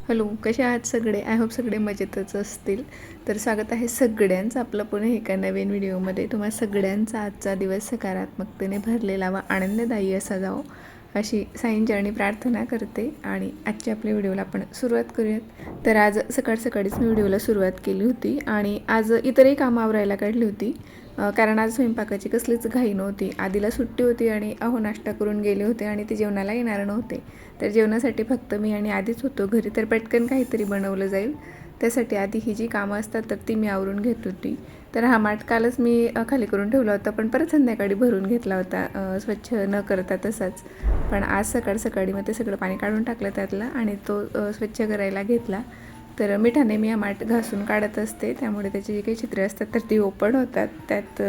Hello, कसे आहात सगळे? आय होप सगळे मजेतच असतील. तर स्वागत आहे सगळ्यांचं आपलं पुन्हा एका नवीन व्हिडिओमध्ये. तुम्हा सगळ्यांचा आजचा दिवस सकारात्मकतेने भरलेला व आनंददायी असा जावो अशी साईंचरणी प्रार्थना करते. आणि आजच्या आपल्या व्हिडिओला आपण सुरुवात करूयात. तर आज सकाळीच मी व्हिडिओला सुरुवात केली होती आणि आज इतरही कामं आवरायला काढली होती. कारण आज स्वयंपाकाची कसलीच घाई नव्हती. आधीला सुट्टी होती आणि नाश्ता करून गेले होते आणि ते जेवणाला येणार नव्हते. तर जेवणासाठी फक्त मी आणि आधीच होतो घरी. तर पटकन काहीतरी बनवलं जाईल त्यासाठी आधी ही जी कामं असतात तर ती मी आवरून घेत होती. तर हा माठ कालच मी खाली करून ठेवला होता, पण परत संध्याकाळी भरून घेतला होता स्वच्छ न करता तसाच. पण आज सकाळी मग ते सगळं पाणी काढून टाकलं त्यातलं आणि तो स्वच्छ करायला घेतला. तर मिठाने मी हा माठ घासून काढत असते, त्यामुळे त्याची जी काही छिद्रे असतात तर ती ओपन होतात, त्यात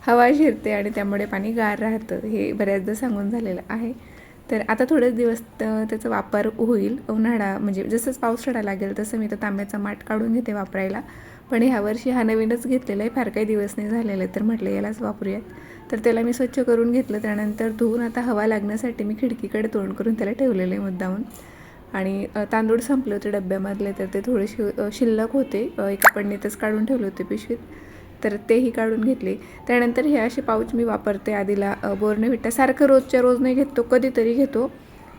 हवा शिरते आणि त्यामुळे पाणी गार राहतं. हे बऱ्याचदा सांगून झालेलं आहे. तर आता थोडेच दिवस त्याचा वापर होईल. उन्हाळा म्हणजे जसंच पावसाळा लागेल तसं मी तो तांब्याचा माठ काढून घेते वापरायला. पण ह्यावर्षी हा नवीनच घेतलेला आहे, फार काही दिवस नाही झालेले, तर म्हटलं यालाच वापरूयात. तर त्याला मी स्वच्छ करून घेतलं. त्यानंतर धुवून आता हवा लागण्यासाठी मी खिडकीकडे तोंड करून त्याला ठेवलेलं आहे मुद्दामून. आणि तांदूळ संपले होते डब्यामधले, तर ते थोडेसे शिल्लक होते, एका पडणीतच काढून ठेवले होते पिशवीत, तर तेही काढून घेतले. त्यानंतर हे असे पाऊच मी वापरते. आधीला बोर्नव्हिटा सारखं रोजच्या रोज नाही घेतो, कधीतरी घेतो.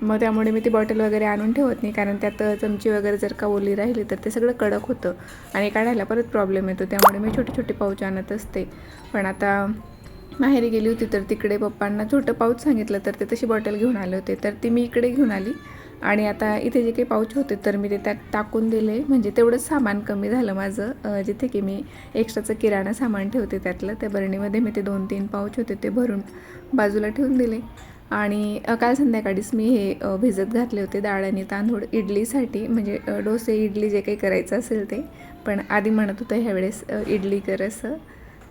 मग त्यामुळे मी ती बॉटल वगैरे आणून ठेवत नाही, कारण त्यात चमची वगैरे जर का ओली राहिली तर ते सगळं कडक होतं आणि काढायला परत प्रॉब्लेम येतो. त्यामुळे मी छोटे छोटे पाऊच आणत असते. पण आता माहेरी गेली होती तर तिकडे पप्पांना छोटं पाऊच सांगितलं, तर ते तशी बॉटल घेऊन आले होते, तर ती मी इकडे घेऊन आली. आणि आता इथे जे काही पाऊच होते तर मी ते त्यात टाकून दिले. म्हणजे तेवढंच सामान कमी झालं माझं. जिथे की मी एक्स्ट्राचं किराणा सामान ठेवते त्यातलं, त्या बरणीमध्ये मी ते 2-3 पाऊच होते ते भरून बाजूला ठेवून दिले. आणि काल संध्याकाळीच मी हे भिजत घातले होते डाळ आणि तांदूळ इडलीसाठी, म्हणजे डोसे इडली जे काही करायचं असेल ते. पण आधी म्हणत होतं ह्यावेळेस इडली कर असं.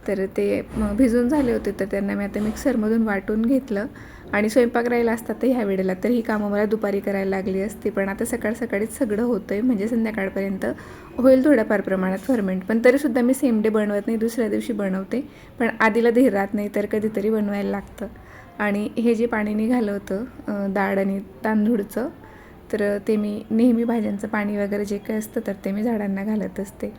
तर ते भिजून झाले होते, तर त्यांना मी आता मिक्सरमधून वाटून घेतलं. आणि स्वयंपाक राहिला असता तर ह्या वेळेला तर ही कामं मला दुपारी करायला लागली असती, पण आता सकाळीच सगळं होतं आहे, म्हणजे संध्याकाळपर्यंत होईल थोड्याफार प्रमाणात फर्मेंट. पण तरीसुद्धा मी सेम डे बनवत नाही, दुसऱ्या दिवशी बनवते. पण आधीला धीर राहत नाही तर कधीतरी बनवायला लागतं. आणि हे जे पाणी निघालं होतं डाळ आणि तांदूळचं, तर ते मी नेहमी भाज्यांचं पाणी वगैरे जे काही असतं तर ते मी झाडांना घालत असते.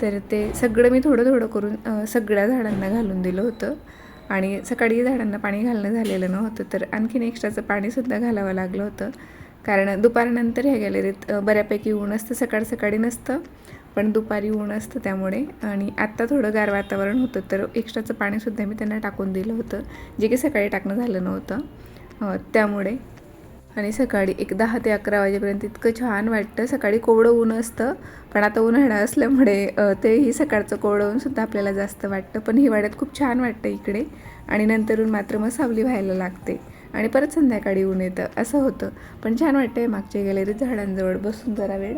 तर ते सगळं मी थोडं करून सगळ्या झाडांना घालून दिलं होतं. आणि सकाळी झाडांना पाणी घालणं झालेलं नव्हतं, तर आणखीन एक्स्ट्राचं पाणीसुद्धा घालावं लागलं होतं. कारण दुपारनंतर ह्या गॅलरीत बऱ्यापैकी ऊन असतं, सकाळी नसतं, पण दुपारी ऊन असतं त्यामुळे. आणि आत्ता थोडं गार वातावरण होतं, तर एक्स्ट्राचं पाणीसुद्धा मी त्यांना टाकून दिलं होतं, जे की सकाळी टाकणं झालं नव्हतं त्यामुळे. आणि सकाळी एक 10 ते 11 वाजेपर्यंत इतकं छान वाटतं. सकाळी कोवळं ऊन असतं, पण आता उन्हाळा असल्यामुळे तेही सकाळचं कोवळं ऊनसुद्धा आपल्याला जास्त वाटतं. पण हिवाळ्यात खूप छान वाटतं इकडे. आणि नंतरून मात्र मग सावली व्हायला लागते आणि परत संध्याकाळी ऊन येतं, असं होतं. पण छान वाटतं आहे मागच्या गॅलरीत झाडांजवळ बसून जरा वेळ.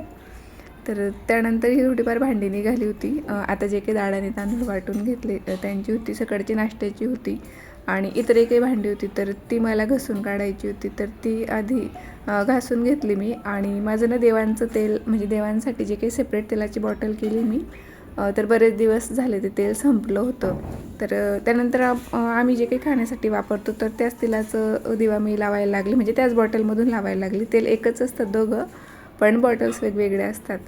तर त्यानंतर ही थोडीफार भांडी निघाली होती. आता जे काही डाळ आणि तांदूळ वाटून घेतले त्यांची होती, सकाळची नाश्त्याची होती आणि इतरही काही भांडी होती, तर ती मला घासून काढायची होती. तर ती आधी घासून घेतली मी. आणि माझं ना देवांचं तेल, म्हणजे देवांसाठी जे काही सेपरेट तेलाची बॉटल केली मी, तर बरेच दिवस झाले ते तेल संपलं होतं. तर त्यानंतर आम्ही जे काही खाण्यासाठी वापरतो तर त्याच तेलाचं दिवा मी लावायला लागले, म्हणजे त्याच बॉटलमधून लावायला लागली. तेल एकच असतं दोघं, पण बॉटल्स वेगवेगळ्या असतात.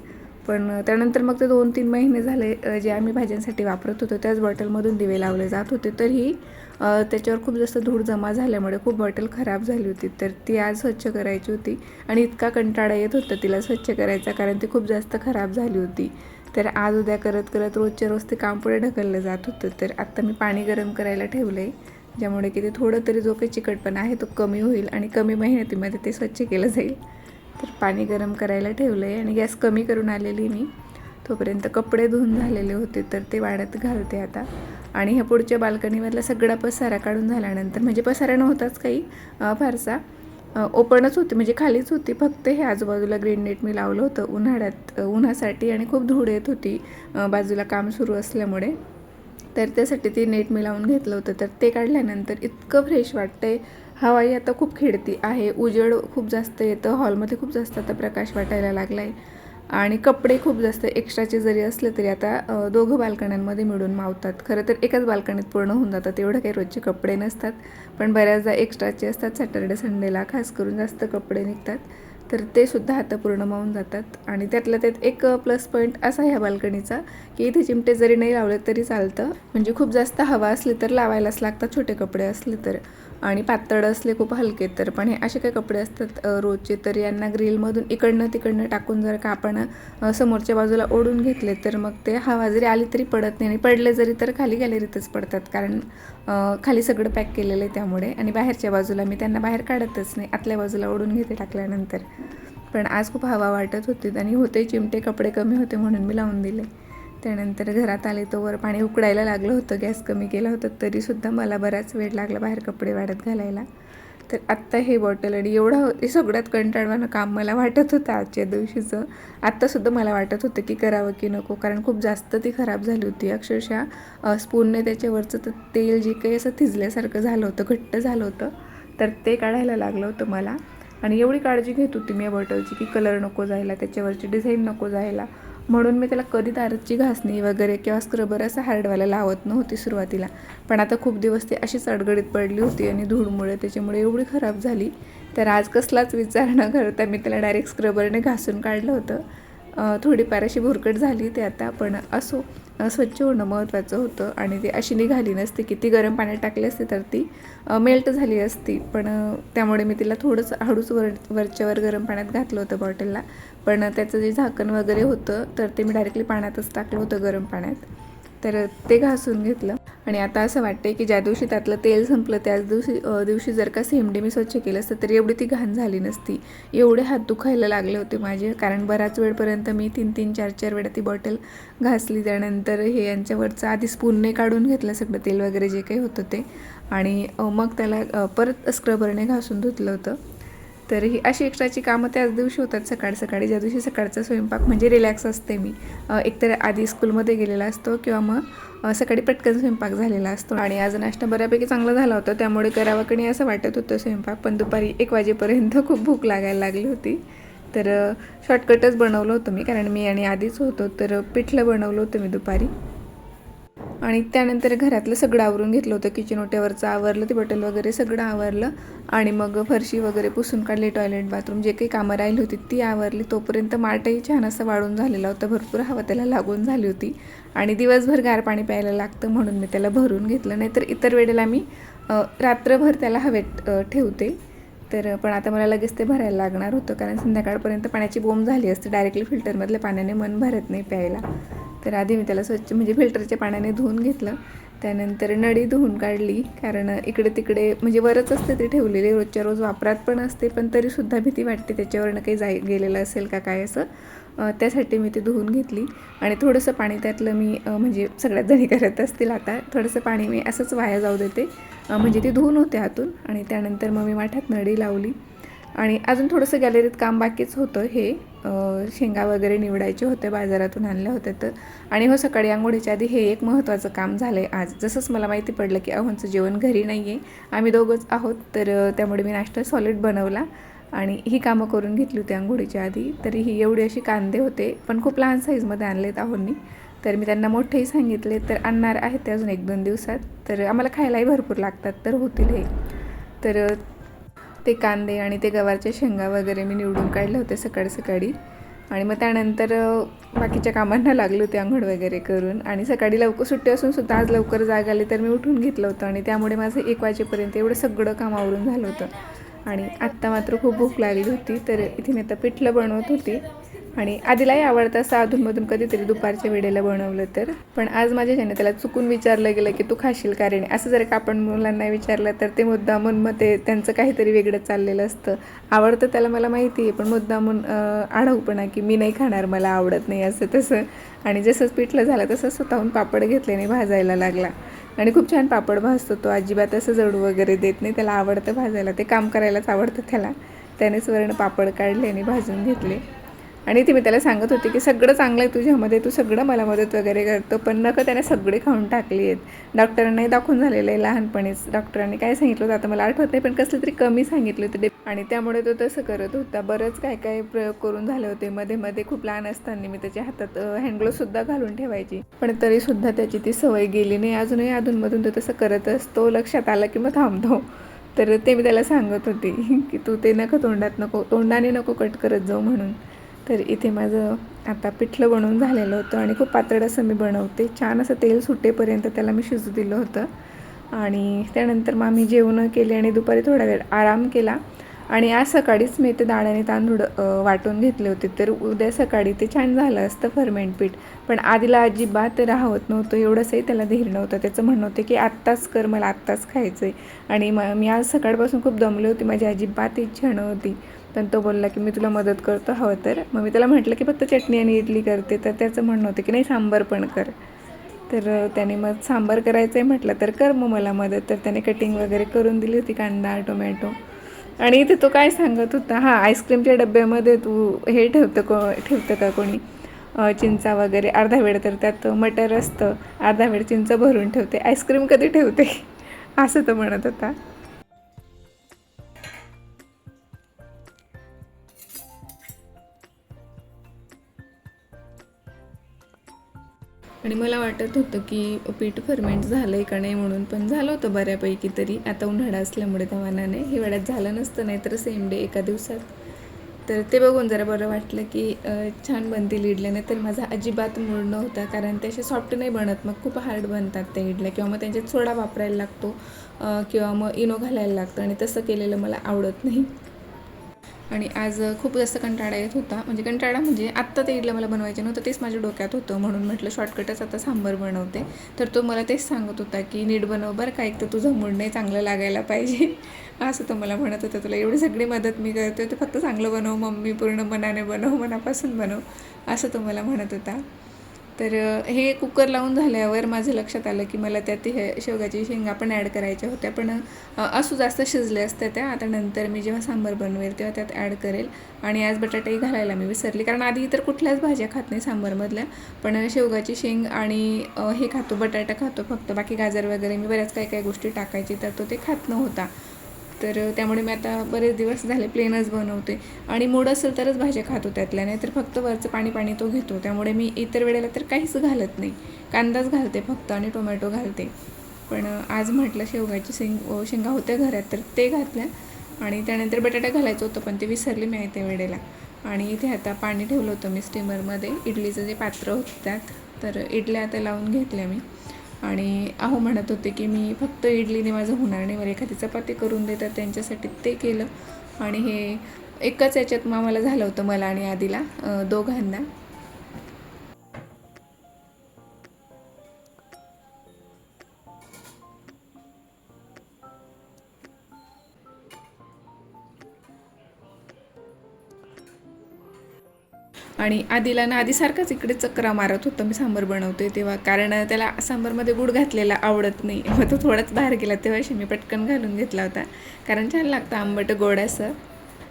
पण त्यानंतर मग ते 2-3 महिने झाले जे आम्ही भाज्यांसाठी वापरत होतो त्याच बॉटलमधून दिवे लावले जात होते. तरीही त्याच्यावर खूप जास्त धूळ जमा झाल्यामुळे खूप बॉटल खराब झाली होती. तर ती आज स्वच्छ करायची होती आणि इतका कंटाळा येत होता तिला स्वच्छ करायचा, कारण ती खूप जास्त खराब झाली होती. तर आज उद्या करत रोजच्या रोज ते काम पुढे ढकललं जात होतं. तर आत्ता मी पाणी गरम करायला ठेवलं आहे, ज्यामुळे की ते थोडं तरी जो काही चिकटपणा आहे तो कमी होईल आणि कमी मेहनतीमध्ये ते स्वच्छ केलं जाईल. तर पाणी गरम करायला ठेवलं आहे आणि गॅस कमी करून आलेली मी. तोपर्यंत कपडे धुवून झालेले होते तर ते वाळत घालते आता. आणि ह्या पुढच्या बाल्कनीमधला सगळा पसारा काढून झाल्यानंतर, म्हणजे पसारा नव्हताच काही फारसा, ओपनच होती, म्हणजे खालीच होती. फक्त हे आजूबाजूला ग्रीन नेट मी लावलं होतं उन्हासाठी, आणि खूप धूळ येत होती बाजूला काम सुरू असल्यामुळे. तर त्यासाठी ते नेट मी लावून घेतलं होतं. तर ते काढल्यानंतर इतकं फ्रेश वाटतंय. हवाई आता खूप खेळती आहे, उजेड खूप जास्त येतं, हॉलमध्ये खूप जास्त आता प्रकाश वाटायला लागला आहे. आणि कपडे खूप जास्त एक्स्ट्राचे जरी असले तरी आता दोघं बाल्कन्यांमध्ये मिळून मावतात. खरं तर एकाच बाल्कनीत पूर्ण होऊन जातात, एवढं काही रोजचे कपडे नसतात, पण बऱ्याचदा एक्स्ट्राचे असतात. सॅटर्डे संडेला खास करून जास्त कपडे निघतात. तर ते सुद्धा आता पूर्ण मावून जातात. आणि त्यातल्या त्यात एक प्लस पॉईंट असा ह्या बाल्कनीचा की इथे चिमटे जरी नाही लावले तरी चालतं. म्हणजे खूप जास्त हवा असली तर लावायलाच लागतात छोटे कपडे असले तर, आणि पातळ असले खूप हलके तर. पण हे असे काही कपडे असतात रोजचे, तर यांना ग्रिलमधून इकडनं तिकडनं टाकून जर का आपण समोरच्या बाजूला ओढून घेतले तर मग ते हवा जरी आली तरी पडत नाही, आणि पडले जरी तर खाली गॅलरीतच पडतात, कारण खाली सगळं पॅक केलेलं आहे त्यामुळे. आणि बाहेरच्या बाजूला मी त्यांना बाहेर काढतच नाही, आतल्या बाजूला ओढून घेते टाकल्यानंतर. पण आज खूप हवा वाटत होती आणि होते चिमटे, कपडे कमी होते म्हणून मी लावून दिले. त्यानंतर घरात आले तोवर पाणी उकडायला लागलं होतं, गॅस कमी केला होता तरीसुद्धा मला बराच वेळ लागला बाहेर कपडे वाळत घालायला. तर आत्ता हे बॉटल, आणि एवढं हे सगळ्यात कंटाळवाणं काम मला वाटत होतं आजच्या दिवशीचं. आत्तासुद्धा मला वाटत होतं की करावं की नको, कारण खूप जास्त ती खराब झाली होती. अक्षरशः स्पूनने त्याच्यावरचं तर तेल जे काही असं थिजल्यासारखं झालं होतं, घट्ट झालं होतं, तर ते काढायला लागलं होतं मला. आणि एवढी काळजी घेत होती मी या बॉटलची की कलर नको जायला, त्याच्यावरची डिझाईन नको जायला, म्हणून मी त्याला कधी दाराची घासणी वगैरे किंवा स्क्रबर असं हार्डवाला लावत नव्हती सुरुवातीला. पण आता खूप दिवस ती अशीच अडगडीत पडली होती आणि धूळमुळे त्याच्यामुळे एवढी खराब झाली, तर आज कसलाच विचार न करता मी त्याला डायरेक्ट स्क्रबरने घासून काढलं होतं. थोडीफार अशी भुरकट झाली ते आता, पण असो, स्वच्छ होणं महत्त्वाचं होतं. आणि ती अशी निघाली नसती की ती गरम पाण्यात टाकली असती तर ती मेल्ट झाली असती. पण त्यामुळे मी तिला थोडंसं हळूच वरच्यावर गरम पाण्यात घातलं होतं बॉटलला. पण त्याचं जे झाकण वगैरे होतं तर ते मी डायरेक्टली पाण्यातच टाकलं होतं गरम पाण्यात, तर ते घासून घेतलं. आणि आता असं वाटतं की ज्या दिवशी त्यातलं तेल संपलं त्याच दिवशी जर का CMD मी स्वच्छ केलं असतं तर एवढी ती घाण झाली नसती. एवढे हात दुखायला लागले होते माझे, कारण बराच वेळपर्यंत मी 3-3, 4-4 वेळा ती बॉटल घासली. त्यानंतर हे यांच्यावरचं आधी स्पूनने काढून घेतलं सगळं तेल वगैरे जे काही होतं ते, आणि मग त्याला परत स्क्रबरने घासून धुतलं होतं. तर ही अशी एक्स्ट्राची कामं त्याच दिवशी होतात सकाळी, ज्या दिवशी सकाळचा स्वयंपाक म्हणजे रिलॅक्स असते मी. एकतर आधी स्कूलमध्ये गेलेला असतो किंवा मग सकाळी पटकन स्वयंपाक झालेला असतो. आणि आज नाश्ता बऱ्यापैकी चांगला झाला होता, त्यामुळे करावं की नाही असं वाटत होतं स्वयंपाक. पण दुपारी 1 वाजेपर्यंत खूप भूक लागायला लागली होती, तर शॉर्टकटच बनवलं होतं मी, कारण मी आणि आधीच होतो. तर पिठलं बनवलं होतं मी दुपारी. आणि त्यानंतर घरातलं सगळं आवरून घेतलं होतं. किचन ओट्यावरचं आवरलं, ती बॉटल वगैरे सगळं आवरलं, आणि मग फरशी वगैरे पुसून काढली, टॉयलेट बाथरूम जे काही कामं राहिली होती ती आवरली. तोपर्यंत माठही छान असं वाळून झालेला होता, भरपूर हवा त्याला लागून झाली होती. आणि दिवसभर गार पाणी प्यायला लागतं म्हणून मी त्याला भरून घेतलं, नाही तर इतर वेळेला मी रात्रभर त्याला हवेत ठेवते. तर पण आता मला लगेच ते भरायला लागणार होतं, कारण संध्याकाळपर्यंत पाण्याची बोंब झाली असते. डायरेक्टली फिल्टरमधल्या पाण्याने मन भरत नाही प्यायला. तर आधी मी त्याला स्वच्छ म्हणजे फिल्टरच्या पाण्याने धुवून घेतलं. त्यानंतर नळी धुवून काढली, कारण इकडे तिकडे म्हणजे वरच असते ती ठेवलेली, रोजच्या रोज वापरात पण असते, पण तरीसुद्धा भीती वाटते त्याच्यावरनं काही गेलेलं असेल का काय असं. त्यासाठी मी ती धुवून घेतली. आणि थोडंसं पाणी त्यातलं मी म्हणजे सगळ्यात जणी करत असतील आता, थोडंसं पाणी मी असंच वाया जाऊ देते, म्हणजे ती धुवून होते आतून. आणि त्यानंतर मग मी माठात नळी लावली. आणि अजून थोडंसं गॅलरीत काम बाकीच होतं, हे शेंगा वगैरे निवडायचे होते, बाजारातून आणल्या होत्या तर. आणि हो, सकाळी अंघोळीच्या आधी हे एक महत्त्वाचं काम झालं आहे आज. जसंच मला माहिती पडलं की अहोंचं जेवण घरी नाही आहे, आम्ही दोघंच आहोत, तर त्यामुळे मी नाश्ता सॉलिड बनवला आणि ही कामं करून घेतली होती अंघोळीच्या आधी. तरी ही एवढी अशी कांदे होते, पण खूप लहान साईजमध्ये आणलेत अहोंनी, तर मी त्यांना मोठेही सांगितले, तर आणणार आहेत ते अजून 1-2 दिवसात. तर आम्हाला खायलाही भरपूर लागतात, तर होतील हे. तर ते कांदे आणि ते गवारच्या शेंगा वगैरे मी निवडून काढले होते सकाळी. आणि मग त्यानंतर बाकीच्या कामांना लागले होते आंघोळ वगैरे करून. आणि सकाळी लवकर सुट्टी असून सुद्धा आज लवकर जाग आली, तर मी उठून घेतलं होतं, आणि त्यामुळे माझं 1 वाजेपर्यंत एवढं सगळं काम आवरून झालं होतं. आणि आत्ता मात्र खूप भूक लागली होती, तर इथे मी आता पिठलं बनवत होती. आणि आधीलाही आवडतं असं अधूनमधून कधीतरी दुपारच्या वेळेला बनवलं तर. पण आज माझ्याच्याने त्याला चुकून विचारलं गेलं की तू खाशील का रे, असं जर का आपण मुलांना विचारलं तर ते मुद्दामून मग ते त्यांचं काहीतरी वेगळं चाललेलं असतं. आवडतं त्याला मला माहिती आहे, पण मुद्दामून आढवपणा की मी नाही खाणार, मला आवडत नाही, असं तसं. आणि जसंच पिठलं झालं तसं स्वतःहून पापड घेतल्याने भाजायला लागला. आणि खूप छान पापड भाजतो तो, अजिबात असं जडू वगैरे देत नाही, त्याला आवडतं भाजायला, ते काम करायलाच आवडतं त्याला. त्यानेच वरण पापड काढले आणि भाजून घेतले. आणि ती मी त्याला सांगत होते की सगळं चांगलं आहे तुझ्यामध्ये, तू सगळं मला मदत वगैरे करतो, पण नको त्याने सगळे खाऊन टाकली आहेत. डॉक्टरांनाही दाखवून झालेलं आहे लहानपणीच. डॉक्टरांनी काय सांगितलं होतं आता मला आठवत नाही, पण कसलं तरी कमी सांगितलं होतं आणि त्यामुळे तो तसं करत होता. बरंच काय प्रयोग करून झाले होते. मध्ये खूप लहान असताना मी त्याच्या हातात हँडग्लोव्हसुद्धा घालून ठेवायची, पण तरीसुद्धा त्याची ती सवय गेली नाही. अजूनही अधूनमधून तो तसं करत असतो. लक्षात आलं की मग थांबतो. तर ते मी त्याला सांगत होते की तू ते नका तोंडाने नको कट करत जाऊ म्हणून. तर इथे माझं आता पिठलं बनवून झालेलं होतं आणि खूप पातळ असं मी बनवते. छान असं तेल सुटेपर्यंत त्याला मी शिजू दिलं होतं आणि त्यानंतर मग आम्ही जेवणं केली आणि दुपारी थोडा वेळ आराम केला. आणि आज सकाळीच मी ते डाळ आणि तांदूळ वाटून घेतले होते, तर उद्या सकाळी ते छान झालं असतं फर्मेंट पीठ. पण आधीला अजिबात राहत नव्हतं, एवढंसंही त्याला धीर नव्हतं. त्याचं म्हणणं होतं की आत्ताच कर, मला आत्ताच खायचं आहे. आणि मी आज सकाळपासून खूप दमले होती, माझी अजिबात इच्छा नव्हती. पण तो बोलला की मी तुला मदत करतो हवं तर. मग मी त्याला म्हटलं की फक्त चटणी आणि इडली करते, तर त्याचं म्हणणं होतं की नाही सांबार पण कर. तर त्याने मग सांबार करायचं आहे म्हटलं तर कर मग मला मदत. तर त्याने कटिंग वगैरे करून दिली होती, कांदा टोमॅटो. आणि इथे तो काय सांगत होता, हां आईस्क्रीमच्या डब्यामध्ये तू हे ठेवतं का कोणी चिंचा वगैरे. अर्धा वेळ तर त्यात मटर असतं, अर्धा वेळ चिंच भरून ठेवते, आईस्क्रीम कधी ठेवते असं तो म्हणत होता. आणि मला वाटत होतं की पीठ फर्मेंट झालं आहे का नाही म्हणून, पण झालं होतं बऱ्यापैकी तरी. आता उन्हाळा असल्यामुळे त्या मानाने हिवाळ्यात झालं नसतं, नाही तर सेम डे एका दिवसात. तर ते बघून जरा बरं वाटलं की छान बनतील इडल्या. नाही तर माझा अजिबात मूड नव्हता, कारण ते असे सॉफ्ट नाही बनत, मग खूप हार्ड बनतात त्या इडल्या. किंवा मग त्यांच्यात सोडा वापरायला लागतो किंवा मग इनो घालायला लागतं, आणि तसं केलेलं मला आवडत नाही. आणि आज खूप जास्त कंटाळा येत होता. म्हणजे आत्ता ते इडलं मला बनवायचे नव्हतं, तेच माझ्या डोक्यात होतं. म्हणून म्हटलं शॉर्टकटच आता सांबार बनवते. तर तो मला तेच सांगत होता की नीट बनव बरं का, एक तर तुझं मूड नाही चांगलं लागायला पाहिजे असं तो मला म्हणत होता. तुला एवढी सगळी मदत मी करते, तर फक्त चांगलं बनव मम्मी, पूर्ण मनाने बनव, मनापासून बनव, असं तो मला म्हणत होता. तर हे कुकर लावून झाल्यावर माझं लक्षात आलं की मला त्यात हे शेवगाची शेंगा पण ॲड करायच्या होत्या, पण असू जास्त शिजल्या असत्या त्या. आता नंतर मी जेव्हा सांबार बनवेल तेव्हा त्यात ॲड करेल. आणि आज बटाटाही घालायला मी विसरली, कारण आधी इतर कुठल्याच भाज्या खात नाही सांबारमधल्या, पण शेवगाची शेंग आणि हे खातो, बटाटा खातो फक्त. बाकी गाजर वगैरे मी बऱ्याच काही गोष्टी टाकायची, तर तो ते खात नव्हता. तर त्यामुळे मी आता बरेच दिवस झाले प्लेनच बनवते. आणि मूड असेल तरच भाज्या खातो त्यातल्या, नाही तर फक्त वरचं पाणी पाणी तो घेतो. त्यामुळे मी इतर वेळेला तर काहीच घालत नाही, कांदाच घालते फक्त आणि टोमॅटो घालते. पण आज म्हटलं शेवगाची शेंगा होत्या घरात, तर ते घातल्या. आणि त्यानंतर बटाटा घालायचं होतं, पण ते विसरले मी त्या वेळेला. आणि इथे आता पाणी ठेवलं होतं मी स्टीमरमध्ये, इडलीचं जे पात्र होतं त्यात. तर इडल्या आता लावून घेतल्या मी. आणि अहो म्हणत होते की मी फक्त इडलीने माझं होणार नाही, मला एखादी चपाती करून देतात त्यांच्यासाठी, ते केलं. आणि हे एकाच याच्यात मग आम्हाला झालं होतं, मला आणि आधीला दोघांना. आणि आधीला ना आधीसारखाच इकडे चक्रा मारत होतं मी सांबार बनवते तेव्हा, कारण त्याला सांबारमध्ये गूळ घातलेला आवडत नाही. मग तो थोडाच बाहेर गेला तेव्हाशी मी पटकन घालून घेतला होता, कारण छान लागतं आंबट गोड असं.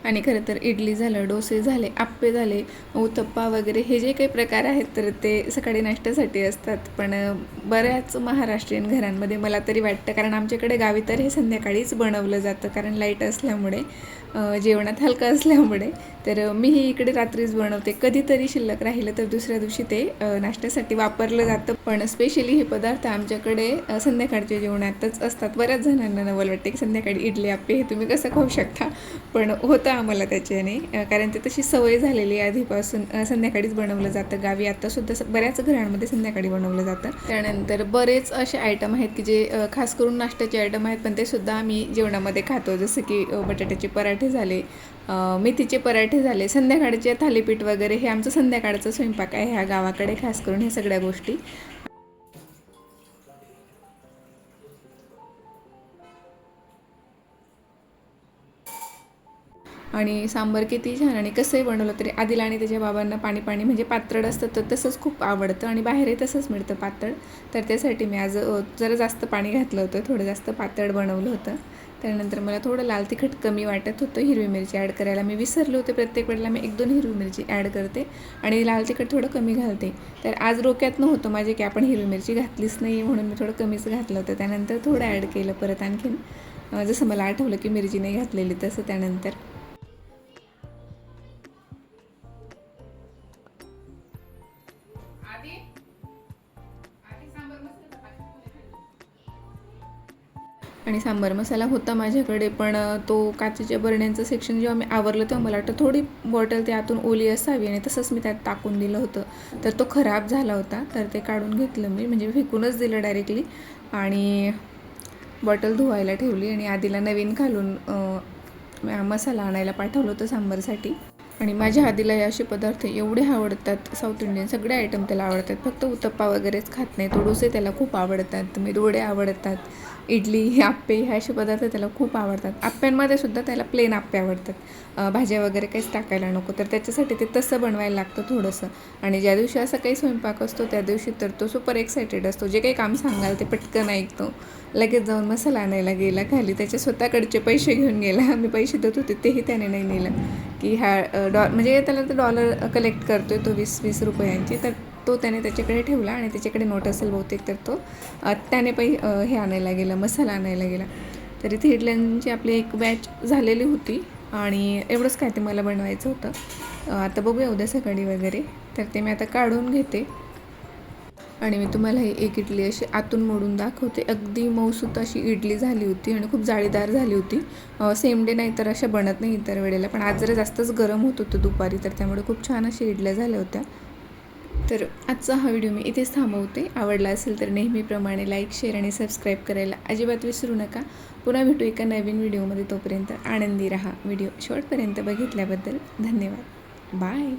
आणि खरं तर इडली झालं, डोसे झाले, आप्पे झाले, उत्तप्पा वगैरे हे जे काही प्रकार आहेत, तर ते सकाळी नाश्त्यासाठी असतात. पण बऱ्याच महाराष्ट्रीयन घरांमध्ये मला तरी वाटतं, कारण आमच्याकडे गावी तर हे संध्याकाळीच बनवलं जातं, कारण लाईट असल्यामुळे, जेवणात हलकं असल्यामुळे. तर मीही इकडे रात्रीच बनवते. कधीतरी शिल्लक राहिलं तर दुसऱ्या दिवशी ते नाश्त्यासाठी वापरलं जातं. पण स्पेशली हे पदार्थ आमच्याकडे संध्याकाळच्या जेवणातच असतात. बऱ्याच जणांना नवल वाटते की संध्याकाळी इडली आप्पे हे तुम्ही कसं खाऊ शकता, पण होतं आम्हाला त्याच्याने, कारण ते तशी सवय झालेली आहे आधीपासून. संध्याकाळीच बनवलं जातं गावी. आत्तासुद्धा बऱ्याच घरांमध्ये संध्याकाळी बनवलं जातं. त्यानंतर बरेच असे आयटम आहेत की जे खास करून नाश्त्याचे आयटम आहेत, पण ते सुद्धा आम्ही जेवणामध्ये खातो. जसं की बटाट्याचे पराठे झाले, मेथीचे पराठे झाले, संध्याकाळचे थालीपीठ वगैरे, हे आमचं संध्याकाळचं स्वयंपाक आहे ह्या गावाकडे खास करून ह्या सगळ्या गोष्टी. आणि सांबार किती छान, आणि कसंही बनवलं तरी आदिला आणि त्याच्या बाबांना पाणी पाणी म्हणजे पातळ असतं तर तसंच खूप आवडतं, आणि बाहेरही तसंच मिळतं पातळ. तर त्यासाठी मी आज जरा जास्त पाणी घातलं होतं, थोडं जास्त पातळ बनवलं होतं. त्यानंतर मला थोडं लाल तिखट कमी वाटत होतं, हिरवी मिरची ॲड करायला मी विसरले होते. प्रत्येक वेळेला मी 1-2 हिरवी मिरची ॲड करते आणि लाल तिखट थोडं कमी घालते. तर आज डोक्यात नव्हतं माझे की आपण हिरवी मिरची घातलीच नाही, म्हणून मी थोडं कमीच घातलं होतं. त्यानंतर थोडं ॲड केलं परत आणखीन, जसं मला आठवलं की मिरची नाही घातलेली तसं. त्यानंतर आणि सांबार मसाला होता माझ्याकडे, पण तो काचेच्या बरण्यांचं सेक्शन जेव्हा मी आवरलं तेव्हा मला वाटतं थोडी बॉटल त्यातून ओली असावी आणि तसंच मी त्यात टाकून दिलं होतं, तर तो खराब झाला होता. तर ते काढून घेतलं मी, म्हणजे फेकूनच दिलं डायरेक्टली आणि बॉटल धुवायला ठेवली आणि आधीला नवीन घालून मसाला आणायला पाठवलं होतं सांबारसाठी. आणि माझ्या आधीला हे असे पदार्थ एवढे आवडतात, साऊथ इंडियन सगळे आयटम त्याला आवडतात, फक्त उत्तप्पा वगैरेच खात नाही. तो डोसे त्याला खूप आवडतात, मेदूवडे आवडतात, इडली, आप्पे हे असे पदार्थ त्याला खूप आवडतात. आप्प्यांमध्ये सुद्धा त्याला प्लेन आप्पे आवडतात, भाज्या वगैरे काहीच टाकायला नको. तर त्याच्यासाठी ते तसं बनवायला लागतं थोडंसं. आणि ज्या दिवशी असा काही स्वयंपाक असतो त्या दिवशी तर तो सुपर एक्सायटेड असतो. जे काही काम सांगाल ते पटकन ऐकतो. लगेच जाऊन मसाला आणायला गेला खाली, त्याच्या स्वतःकडचे पैसे घेऊन गेला. मी पैसे देत होते तेही त्याने नाही नेलं, की म्हणजे त्याला तर डॉलर कलेक्ट करतो आहे तो 20-20 रुपयांची. तर तो त्याने त्याच्याकडे ठेवला आणि त्याच्याकडे नोट असेल बहुतेक, तर तो त्याने हे आणायला गेला, मसाला आणायला गेला. तर इथे इडल्यांची आपली एक बॅच झालेली होती आणि एवढंच काय ते मला बनवायचं होतं. आता बघूया उद्या सकाळी वगैरे. तर ते मी आता काढून घेते आणि मी तुम्हाला ही एक इडली अशी आतून मोडून दाखवते. अगदी मऊसूत अशी इडली झाली होती आणि खूप जाळीदार झाली होती. सेम डे नाही तर अशा बनत नाही इतर वेळेला, पण आज जरा जास्तच गरम होत होतं दुपारी, तर त्यामुळे खूप छान अशी इडल्या झाल्या होत्या. तर आजचा हा व्हिडिओ मी इथेच थांबवते. आवडला असेल तर नेहमीप्रमाणे लाईक, शेअर आणि सबस्क्राईब करायला अजिबात विसरू नका. पुन्हा भेटू एका नवीन व्हिडिओमध्ये. तोपर्यंत आनंदी राहा. व्हिडिओ शेवटपर्यंत बघितल्याबद्दल धन्यवाद. बाय.